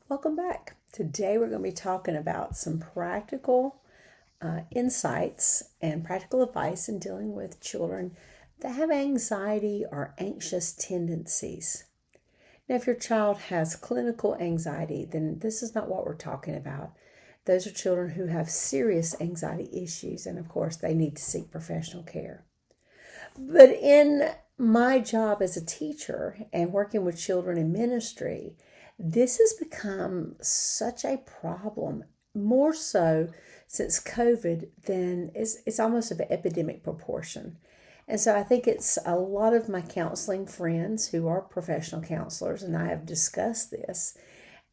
Welcome back. Today we're going to be talking about some practical insights and practical advice in dealing with children that have anxiety or anxious tendencies. Now, if your child has clinical anxiety, then this is not what we're talking about. Those are children who have serious anxiety issues, and of course, they need to seek professional care. But in my job as a teacher and working with children in ministry, this has become such a problem, more so since COVID than it's almost of an epidemic proportion. And so I think it's a lot of my counseling friends who are professional counselors, and I have discussed this.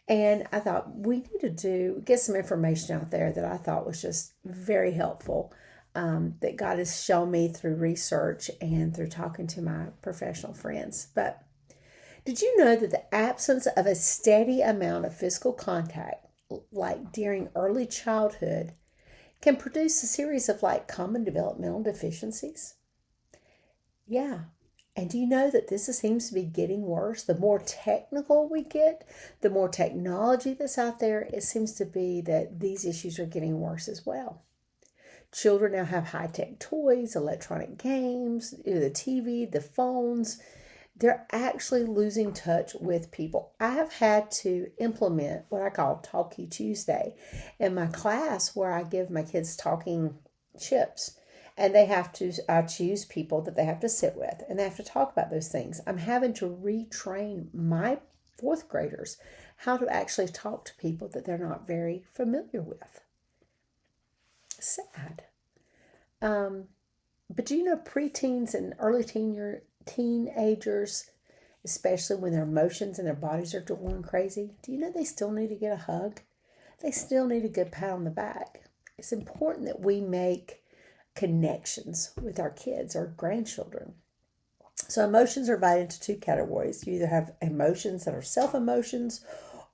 And I thought we need to get some information out there that I thought was just very helpful, that God has shown me through research and through talking to my professional friends. But did you know that the absence of a steady amount of physical contact, like during early childhood, can produce a series of common developmental deficiencies? Yeah. And do you know that this seems to be getting worse? The more technical we get, the more technology that's out there, it seems to be that these issues are getting worse as well. Children now have high-tech toys, electronic games, the TV, the phones. They're actually losing touch with people. I have had to implement what I call Talkie Tuesday in my class, where I give my kids talking chips. And they have to choose people that they have to sit with, and they have to talk about those things. I'm having to retrain my fourth graders how to actually talk to people that they're not very familiar with. Sad. But do you know preteens and early teenagers, especially when their emotions and their bodies are going crazy, do you know they still need to get a hug? They still need a good pat on the back. It's important that we make connections with our kids or grandchildren. So emotions are divided into two categories. You either have emotions that are self-emotions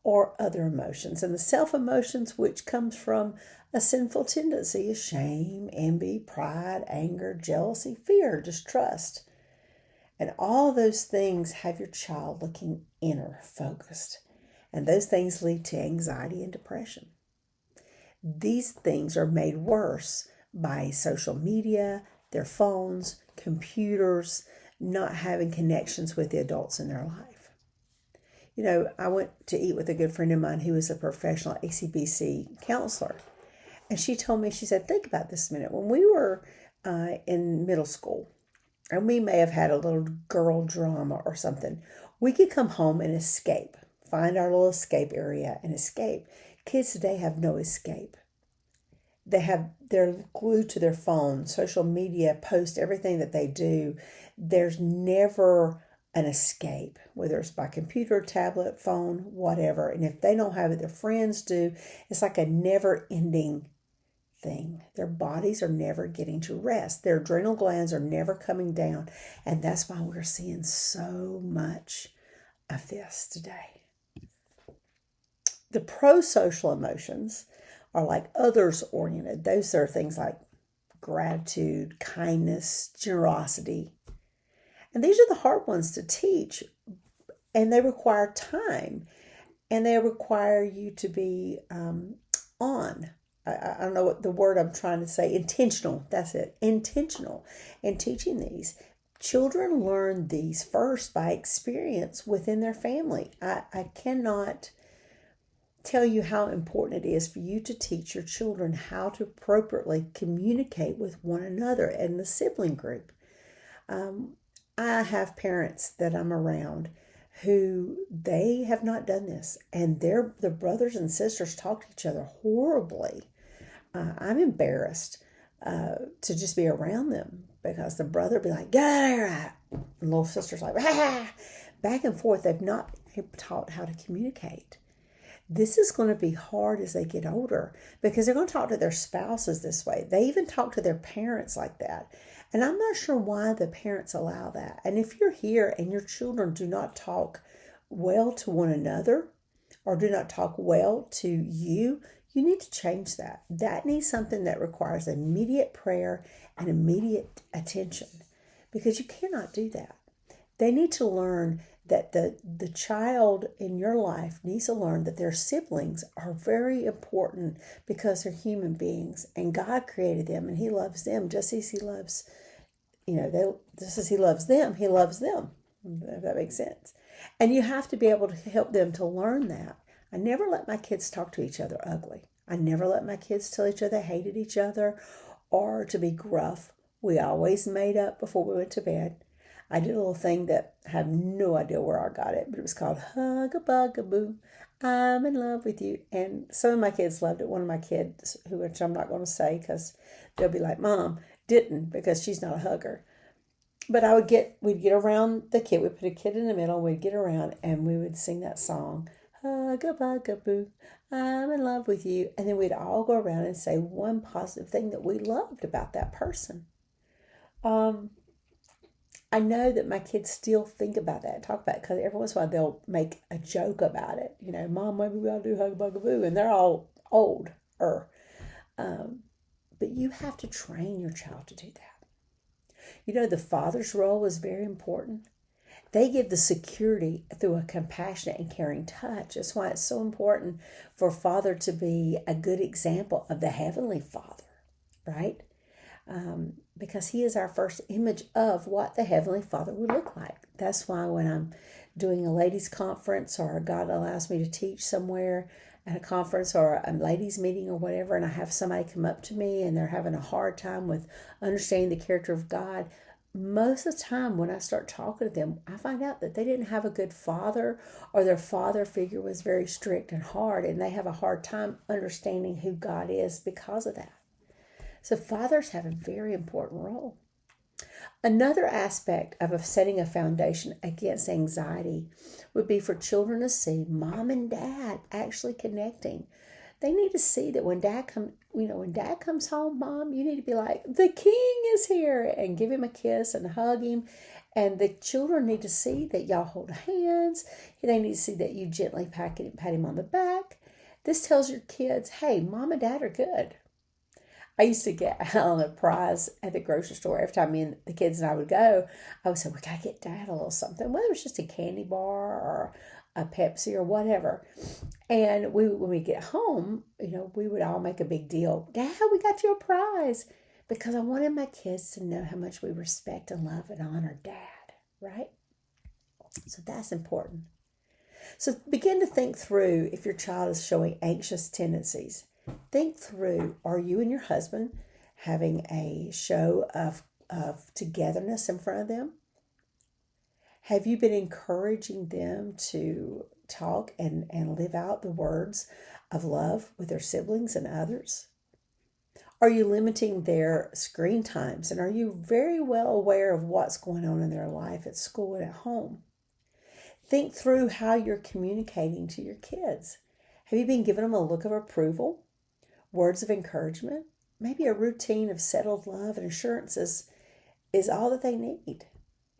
or other emotions. And the self-emotions, which comes from a sinful tendency, is shame, envy, pride, anger, jealousy, fear, distrust. And all those things have your child looking inner focused. And those things lead to anxiety and depression. These things are made worse by social media, their phones, computers, not having connections with the adults in their life. You know, I went to eat with a good friend of mine who is a professional ACBC counselor. And she told me, she said, think about this a minute. When we were in middle school, and we may have had a little girl drama or something, we could come home and escape, find our little escape area and escape. Kids today have no escape. They're glued to their phone, social media, post everything that they do. There's never an escape, whether it's by computer, tablet, phone, whatever. And if they don't have it, their friends do. It's like a never-ending thing. Their bodies are never getting to rest. Their adrenal glands are never coming down. And that's why we're seeing so much of this today. The pro-social emotions are like others oriented. Those are things like gratitude, kindness, generosity. And these are the hard ones to teach, and they require time, and they require you to be on. I don't know what the word I'm trying to say. Intentional. That's it. Intentional in teaching these. Children learn these first by experience within their family. I cannot tell you how important it is for you to teach your children how to appropriately communicate with one another and the sibling group. I have parents that I'm around who they have not done this, and their brothers and sisters talk to each other horribly. I'm embarrassed to just be around them, because the brother will be like, get out of here. And little sister's like, ah. Back and forth. They've not been taught how to communicate. This is going to be hard as they get older, because they're going to talk to their spouses this way. They even talk to their parents like that. And I'm not sure why the parents allow that. And if you're here and your children do not talk well to one another, or do not talk well to you, you need to change that. That needs something that requires immediate prayer and immediate attention, because you cannot do that. They need to learn that the child in your life needs to learn that their siblings are very important because they're human beings and God created them and He loves them just as He loves, just as He loves them, He loves them. If that makes sense. And you have to be able to help them to learn that. I never let my kids talk to each other ugly. I never let my kids tell each other they hated each other or to be gruff. We always made up before we went to bed. I did a little thing that I have no idea where I got it, but it was called Hug a Bugaboo. I'm in love with you. And some of my kids loved it. One of my kids, which I'm not going to say because they'll be like, Mom, didn't, because she's not a hugger. But we'd get around the kid. We'd put a kid in the middle. We'd get around and we would sing that song, Hug a Bugaboo, I'm in love with you. And then we'd all go around and say one positive thing that we loved about that person. I know that my kids still think about that and talk about it because every once in a while they'll make a joke about it. Mom, maybe we ought to do Hug a Bugaboo. And they're all older. But you have to train your child to do that. The father's role is very important. They give the security through a compassionate and caring touch. That's why it's so important for a father to be a good example of the Heavenly Father, right? Because He is our first image of what the Heavenly Father would look like. That's why when I'm doing a ladies' conference or God allows me to teach somewhere at a conference or a ladies' meeting or whatever, and I have somebody come up to me and they're having a hard time with understanding the character of God, most of the time when I start talking to them, I find out that they didn't have a good father or their father figure was very strict and hard, and they have a hard time understanding who God is because of that. So fathers have a very important role. Another aspect of setting a foundation against anxiety would be for children to see mom and dad actually connecting. They need to see that when dad comes home, Mom, you need to be like, the king is here, and give him a kiss and hug him. And the children need to see that y'all hold hands. They need to see that you gently pat him on the back. This tells your kids, hey, Mom and Dad are good. I used to get on a prize at the grocery store. Every time me and the kids and I would go, I would say, we got to get Dad a little something, whether it was just a candy bar or a Pepsi or whatever. And when we get home, we would all make a big deal. Dad, we got you a prize. Because I wanted my kids to know how much we respect and love and honor Dad, right? So that's important. So begin to think through if your child is showing anxious tendencies. Think through, are you and your husband having a show of togetherness in front of them? Have you been encouraging them to talk and live out the words of love with their siblings and others? Are you limiting their screen times? And are you very well aware of what's going on in their life at school and at home? Think through how you're communicating to your kids. Have you been giving them a look of approval? Words of encouragement? Maybe a routine of settled love and assurances is all that they need.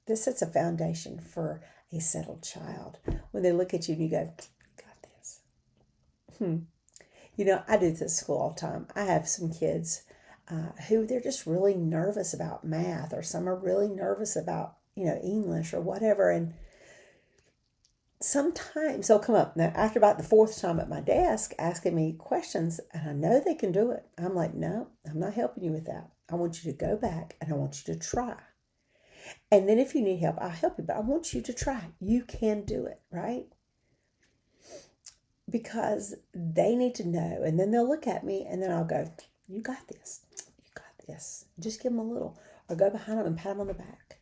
This sets a foundation for a settled child. When they look at you and you go, got this. I do this at school all the time. I have some kids who they're just really nervous about math, or some are really nervous about, English or whatever. And sometimes they'll come up now after about the fourth time at my desk asking me questions, and I know they can do it. I'm like, no, I'm not helping you with that. I want you to go back and I want you to try. And then if you need help, I'll help you, but I want you to try. You can do it, right? Because they need to know. And then they'll look at me and then I'll go, you got this. You got this. Just give them a little, or go behind them and pat them on the back.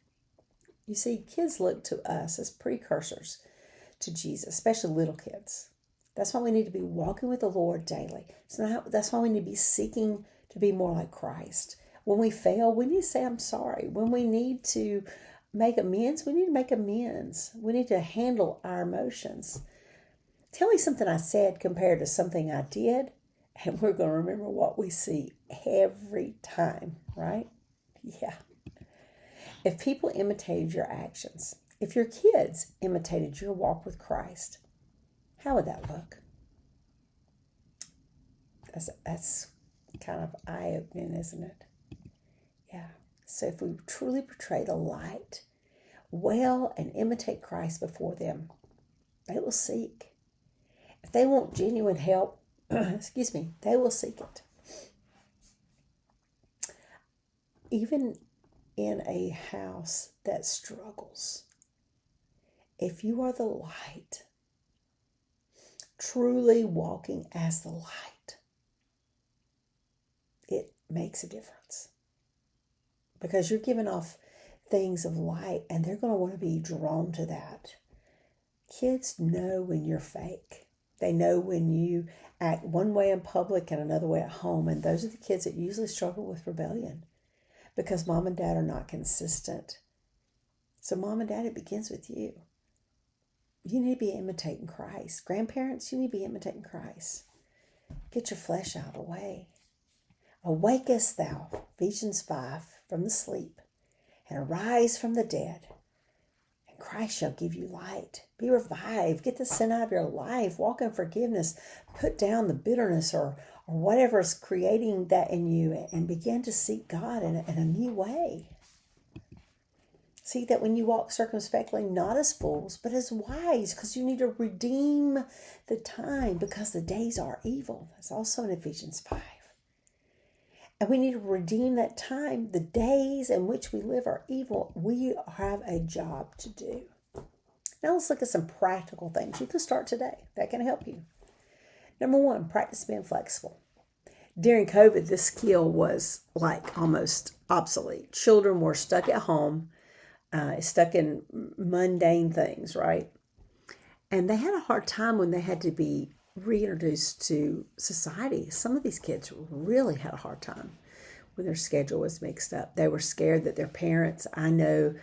You see, kids look to us as precursors to Jesus, especially little kids. That's why we need to be walking with the Lord daily. That's why we need to be seeking to be more like Christ. When we fail, we need to say, I'm sorry. When we need to make amends, we need to make amends. We need to handle our emotions. Tell me something I said compared to something I did, and we're going to remember what we see every time, right? Yeah. If people imitated your actions, if your kids imitated your walk with Christ, how would that look? That's kind of eye-opening, isn't it? Yeah. So if we truly portray the light, well and imitate Christ before them, they will seek. If they want genuine help, excuse me, they will seek it. Even in a house that struggles, if you are the light, truly walking as the light, it makes a difference. Because you're giving off things of light and they're going to want to be drawn to that. Kids know when you're fake. They know when you act one way in public and another way at home. And those are the kids that usually struggle with rebellion because mom and dad are not consistent. So mom and dad, it begins with you. You need to be imitating Christ. Grandparents, you need to be imitating Christ. Get your flesh out of the way. Awakest thou, Ephesians 5, from the sleep, and arise from the dead, and Christ shall give you light. Be revived. Get the sin out of your life. Walk in forgiveness. Put down the bitterness or whatever is creating that in you and begin to seek God in a new way. See that when you walk circumspectly, not as fools, but as wise, because you need to redeem the time because the days are evil. That's also in Ephesians 5. And we need to redeem that time. The days in which we live are evil. We have a job to do. Now let's look at some practical things. You can start today. That can help you. Number 1, practice being flexible. During COVID, this skill was like almost obsolete. Children were stuck at home, stuck in mundane things, right? And they had a hard time when they had to be reintroduced to society. Some of these kids really had a hard time when their schedule was mixed up. They were scared that their parents, I know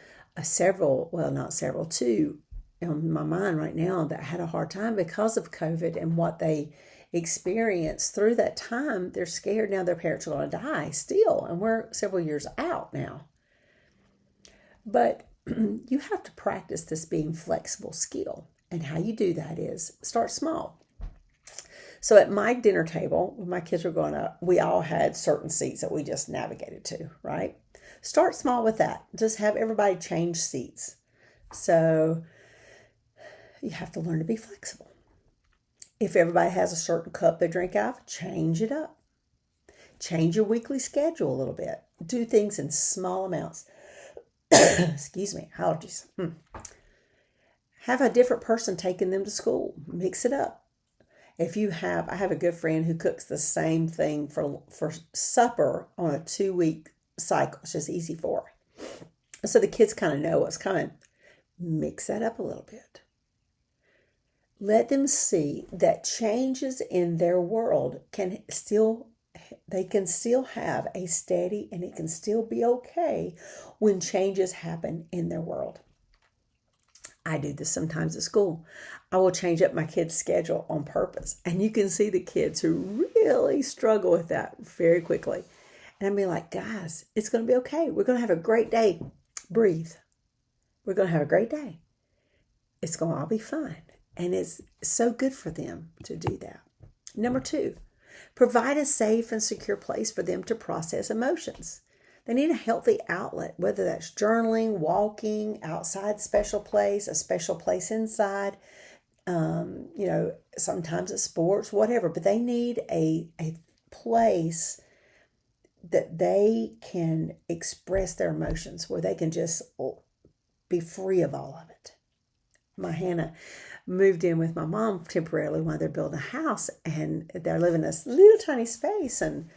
two in my mind right now that had a hard time because of COVID and what they experienced through that time. They're scared now their parents are going to die still, and we're several years out now. But you have to practice this being flexible skill. And how you do that is start small. So at my dinner table, when my kids were growing up, we all had certain seats that we just navigated to, right? Start small with that. Just have everybody change seats. So you have to learn to be flexible. If everybody has a certain cup they drink out of, change it up. Change your weekly schedule a little bit. Do things in small amounts. Excuse me, allergies. Have a different person taking them to school. Mix it up. I have a good friend who cooks the same thing for supper on a 2-week cycle. It's just easy for her. So the kids kind of know what's coming. Mix that up a little bit. Let them see that changes in their world can still have a steady, and it can still be okay when changes happen in their world. I do this sometimes at school. I will change up my kids' schedule on purpose. And you can see the kids who really struggle with that very quickly. And I'll be like, guys, it's going to be okay. We're going to have a great day. Breathe. We're going to have a great day. It's going to all be fine. And it's so good for them to do that. Number 2, provide a safe and secure place for them to process emotions. They need a healthy outlet, whether that's journaling, walking, outside special place, a special place inside, sometimes it's sports, whatever. But they need a place that they can express their emotions, where they can just be free of all of it. My Hannah moved in with my mom temporarily while they're building a house, and they're living in this little tiny space. And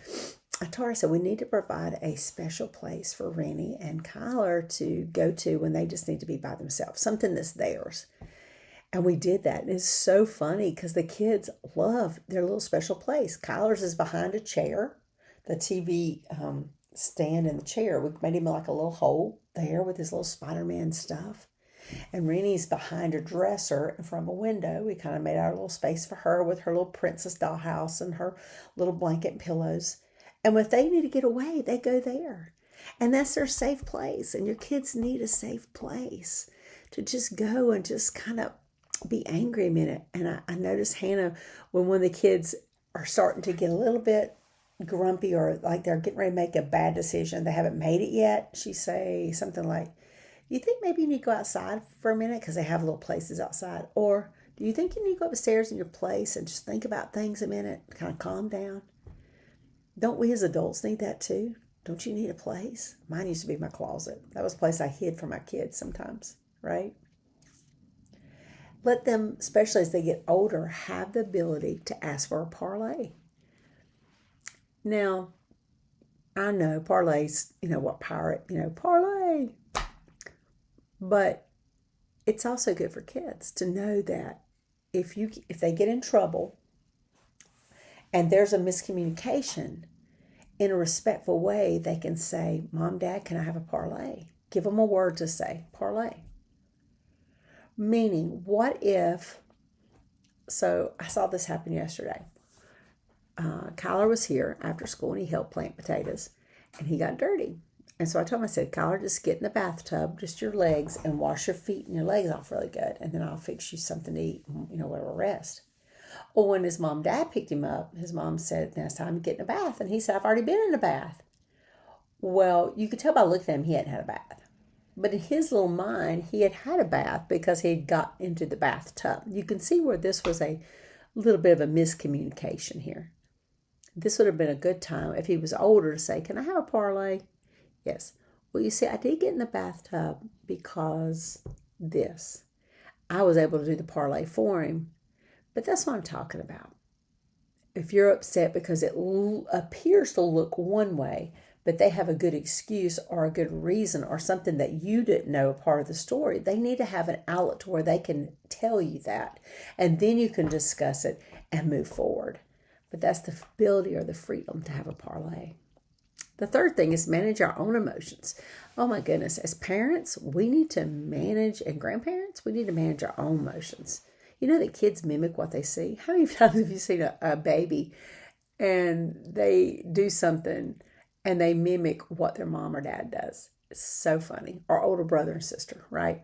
I told her, I said, we need to provide a special place for Rennie and Kyler to go to when they just need to be by themselves, something that's theirs. And we did that. And it's so funny because the kids love their little special place. Kyler's is behind a chair, the TV stand in the chair. We made him like a little hole there with his little Spider-Man stuff. And Rennie's behind a dresser in front of a window. We kind of made our little space for her with her little princess dollhouse and her little blanket and pillows. And if they need to get away, they go there. And that's their safe place. And your kids need a safe place to just go and just kind of be angry a minute. And I noticed Hannah, when one of the kids are starting to get a little bit grumpy or like they're getting ready to make a bad decision, they haven't made it yet, she say something like, You think maybe you need to go outside for a minute because they have little places outside? Or do you think you need to go upstairs in your place and just think about things a minute, kind of calm down? Don't we as adults need that too? Don't you need a place? Mine used to be my closet. That was a place I hid from my kids sometimes, right? Let them, especially as they get older, have the ability to ask for a parlay. Now, I know parlays, what pirate, parlay. But it's also good for kids to know that if they get in trouble and there's a miscommunication, in a respectful way, they can say, Mom, Dad, can I have a parlay? Give them a word to say, parlay. Meaning, what if, so I saw this happen yesterday. Kyler was here after school and he helped plant potatoes and he got dirty. And so I told him, I said, Kyler, just get in the bathtub, just your legs, and wash your feet and your legs off really good. And then I'll fix you something to eat, whatever, rest. Well, when his mom and dad picked him up, his mom said, now it's time to get in a bath. And he said, I've already been in a bath. Well, you could tell by looking at him, he hadn't had a bath. But in his little mind, he had had a bath because he had got into the bathtub. You can see where this was a little bit of a miscommunication here. This would have been a good time if he was older to say, can I have a parlay? Yes. Well, you see, I did get in the bathtub because this. I was able to do the parlay for him. But that's what I'm talking about. If you're upset because it appears to look one way, but they have a good excuse or a good reason or something that you didn't know part of the story, they need to have an outlet to where they can tell you that. And then you can discuss it and move forward. But that's the ability or the freedom to have a parlay. The third thing is manage our own emotions. Oh my goodness, as parents, we need to manage, and grandparents, we need to manage our own emotions. You know that kids mimic what they see? How many times have you seen a baby and they do something and they mimic what their mom or dad does? It's so funny. Or older brother and sister, right?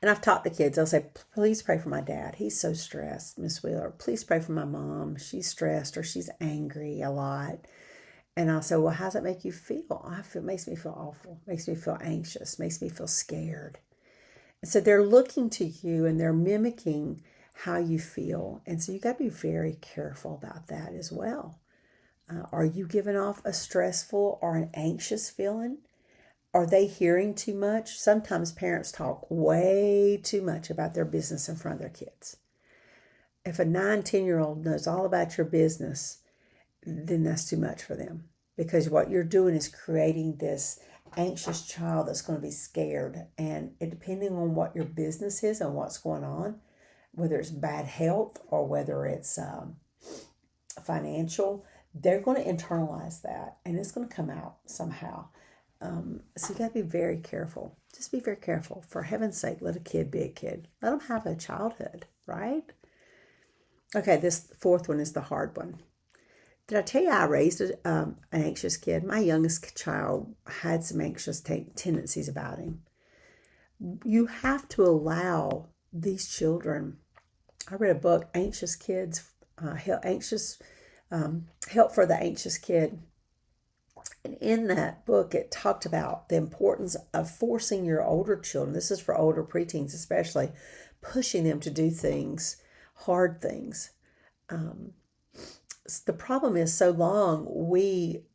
And I've talked to kids. They'll say, please pray for my dad. He's so stressed, Miss Wheeler. Please pray for my mom. She's stressed or she's angry a lot. And I'll say, well, how does that make you feel? It makes me feel awful. It makes me feel anxious. It makes me feel scared. And so they're looking to you and they're mimicking how you feel. And so you got to be very careful about that as well. Are you giving off a stressful or an anxious feeling? Are they hearing too much? Sometimes parents talk way too much about their business in front of their kids. If a 9, 10-year-old knows all about your business, then that's too much for them. Because what you're doing is creating this anxious child that's going to be scared. And depending on what your business is and what's going on, whether it's bad health or whether it's financial, they're going to internalize that and it's going to come out somehow. So you got to be very careful. Just be very careful. For heaven's sake, let a kid be a kid. Let them have a childhood, right? Okay, this fourth one is the hard one. Did I tell you I raised an anxious kid? My youngest child had some anxious tendencies about him. You have to allow these children. I read a book, Anxious Kids, Help for the Anxious Kid. And in that book, it talked about the importance of forcing your older children, this is for older preteens especially, pushing them to do things, hard things. The problem is so long we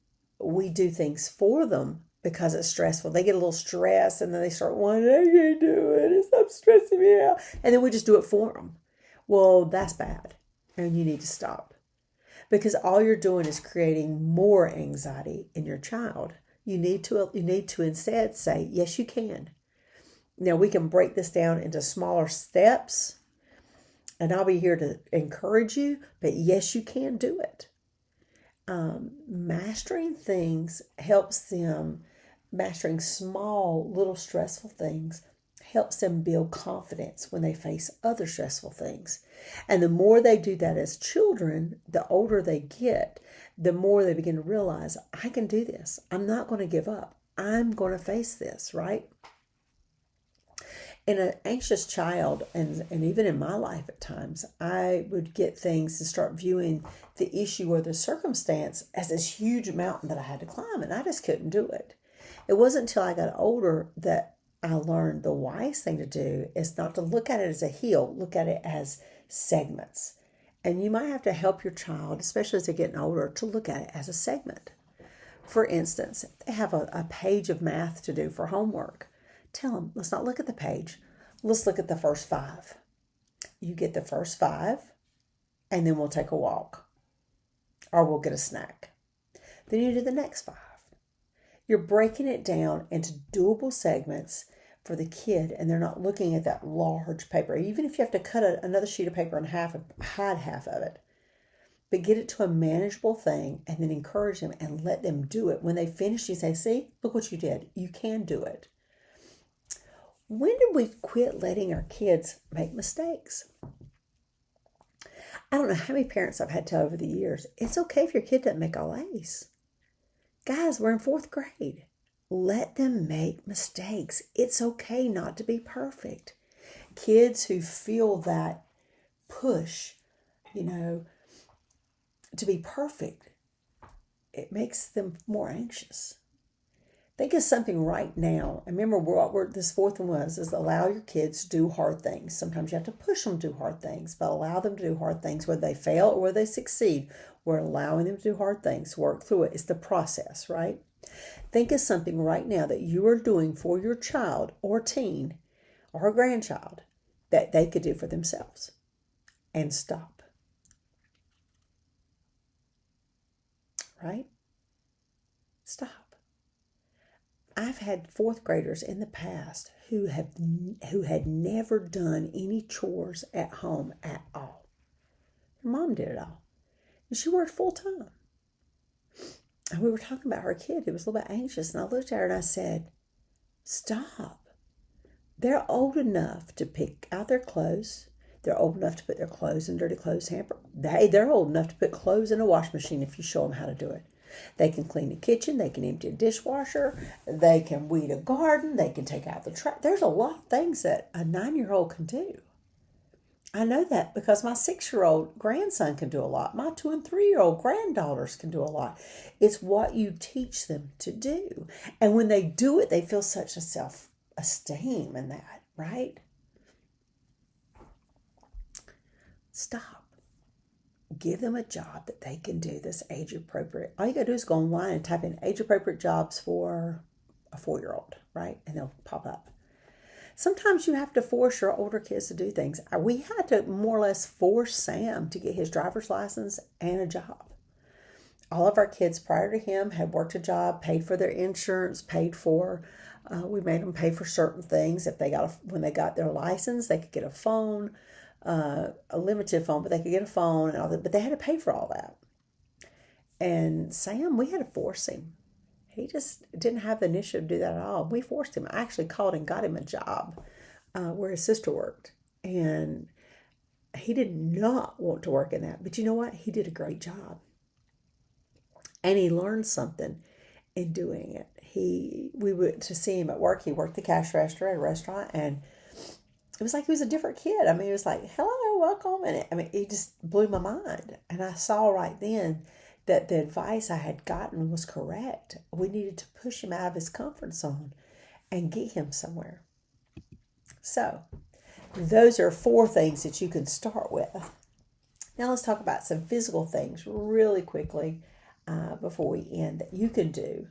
do things for them because it's stressful. They get a little stressed and then they start wanting, I can't do it. It's not stressing me out. And then we just do it for them. Well, that's bad. And you need to stop. Because all you're doing is creating more anxiety in your child. You need to instead say, yes, you can. Now we can break this down into smaller steps. And I'll be here to encourage you, but yes, you can do it. Mastering things helps them, mastering small, little stressful things helps them build confidence when they face other stressful things. And the more they do that as children, the older they get, the more they begin to realize, I can do this. I'm not going to give up. I'm going to face this, right? In an anxious child, and even in my life at times, I would get things and start viewing the issue or the circumstance as this huge mountain that I had to climb, and I just couldn't do it. It wasn't until I got older that I learned the wise thing to do is not to look at it as a heel, look at it as segments. And you might have to help your child, especially as they're getting older, to look at it as a segment. For instance, if they have a page of math to do for homework, tell them, let's not look at the page. Let's look at the first 5. You get the first 5, and then we'll take a walk, or we'll get a snack. Then you do the next 5. You're breaking it down into doable segments for the kid, and they're not looking at that large paper. Even if you have to cut another sheet of paper in half and hide half of it, but get it to a manageable thing and then encourage them and let them do it. When they finish, you say, see, look what you did. You can do it. When did we quit letting our kids make mistakes? I don't know how many parents I've had tell over the years, it's okay if your kid doesn't make all A's. Guys, we're in 4th grade. Let them make mistakes. It's okay not to be perfect. Kids who feel that push, to be perfect, it makes them more anxious. Think of something right now. And remember what this 4th one is allow your kids to do hard things. Sometimes you have to push them to do hard things, but allow them to do hard things, whether they fail or whether they succeed. We're allowing them to do hard things, work through it. It's the process, right? Think of something right now that you are doing for your child or teen or grandchild that they could do for themselves, and stop. Right? Stop. I've had 4th graders in the past who had never done any chores at home at all. Her mom did it all. And she worked full time. And we were talking about her kid who was a little bit anxious. And I looked at her and I said, stop. They're old enough to pick out their clothes. They're old enough to put their clothes in dirty clothes hamper. They're old enough to put clothes in a wash machine if you show them how to do it. They can clean the kitchen. They can empty a dishwasher. They can weed a garden. They can take out the trash. There's a lot of things that a 9-year-old can do. I know that because my 6-year-old grandson can do a lot. My 2 and 3-year-old granddaughters can do a lot. It's what you teach them to do. And when they do it, they feel such a self-esteem in that, right? Stop. Give them a job that they can do that's age appropriate. All you gotta do is go online and type in age appropriate jobs for a 4-year-old, right? And they'll pop up. Sometimes you have to force your older kids to do things. We had to more or less force Sam to get his driver's license and a job. All of our kids prior to him had worked a job, paid for their insurance, paid for, we made them pay for certain things. If when they got their license, they could get a phone, a limited phone, but they could get a phone and all that, but they had to pay for all that. And Sam, we had to force him. He just didn't have the initiative to do that at all. We forced him. I actually called and got him a job where his sister worked. And he did not want to work in that. But you know what? He did a great job. And he learned something in doing it. We went to see him at work. He worked the cash register at a restaurant. And it was like he was a different kid. I mean, he was like, hello, welcome. And it just blew my mind. And I saw right then that the advice I had gotten was correct. We needed to push him out of his comfort zone and get him somewhere. So those are 4 things that you can start with. Now let's talk about some physical things really quickly before we end that you can do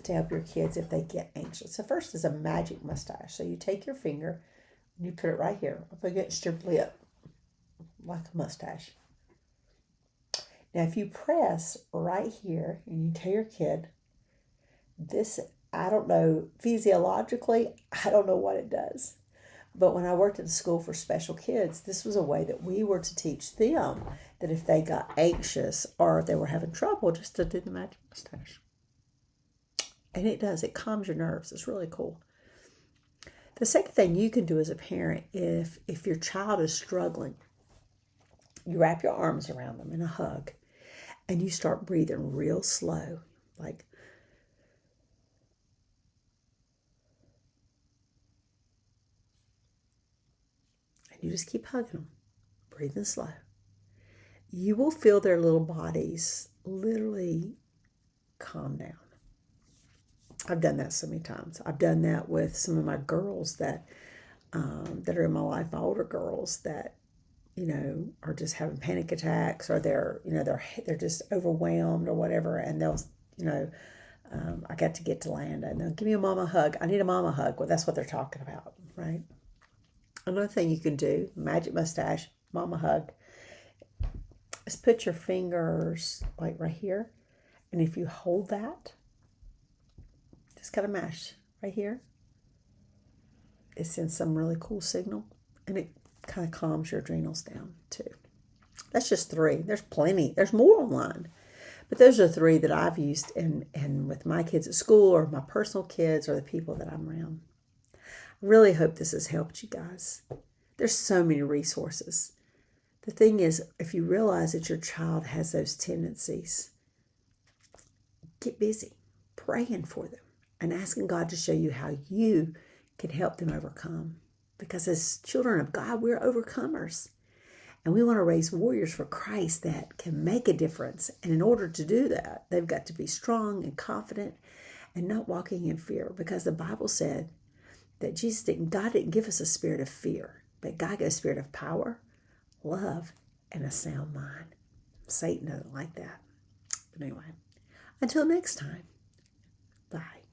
to help your kids if they get anxious. So first is a magic mustache. So you take your finger and you put it right here up against your lip like a mustache. Now, if you press right here and you tell your kid, this, I don't know, physiologically, I don't know what it does. But when I worked at a school for special kids, this was a way that we were to teach them that if they got anxious or if they were having trouble, just to do the magic mustache. And it does, it calms your nerves. It's really cool. The second thing you can do as a parent, if your child is struggling, you wrap your arms around them in a hug. And you start breathing real slow, like, and you just keep hugging them, breathing slow. You will feel their little bodies literally calm down. I've done that so many times. I've done that with some of my girls that are in my life, my older girls that are just having panic attacks, or they're just overwhelmed or whatever, and they'll I got to get to Landa and they'll give me a mama hug. I need a mama hug. Well, that's what they're talking about, right? Another thing you can do, magic mustache, mama hug, is put your fingers like right here, and if you hold that, just kind of mash right here, it sends some really cool signal, and it kind of calms your adrenals down too. That's just 3. There's plenty. There's more online. But those are 3 that I've used and with my kids at school, or my personal kids, or the people that I'm around. I really hope this has helped you guys. There's so many resources. The thing is, if you realize that your child has those tendencies, get busy praying for them and asking God to show you how you can help them overcome. Because as children of God, we're overcomers. And we want to raise warriors for Christ that can make a difference. And in order to do that, they've got to be strong and confident and not walking in fear. Because the Bible said that God didn't give us a spirit of fear, but God gave us a spirit of power, love, and a sound mind. Satan doesn't like that. But anyway, until next time, bye.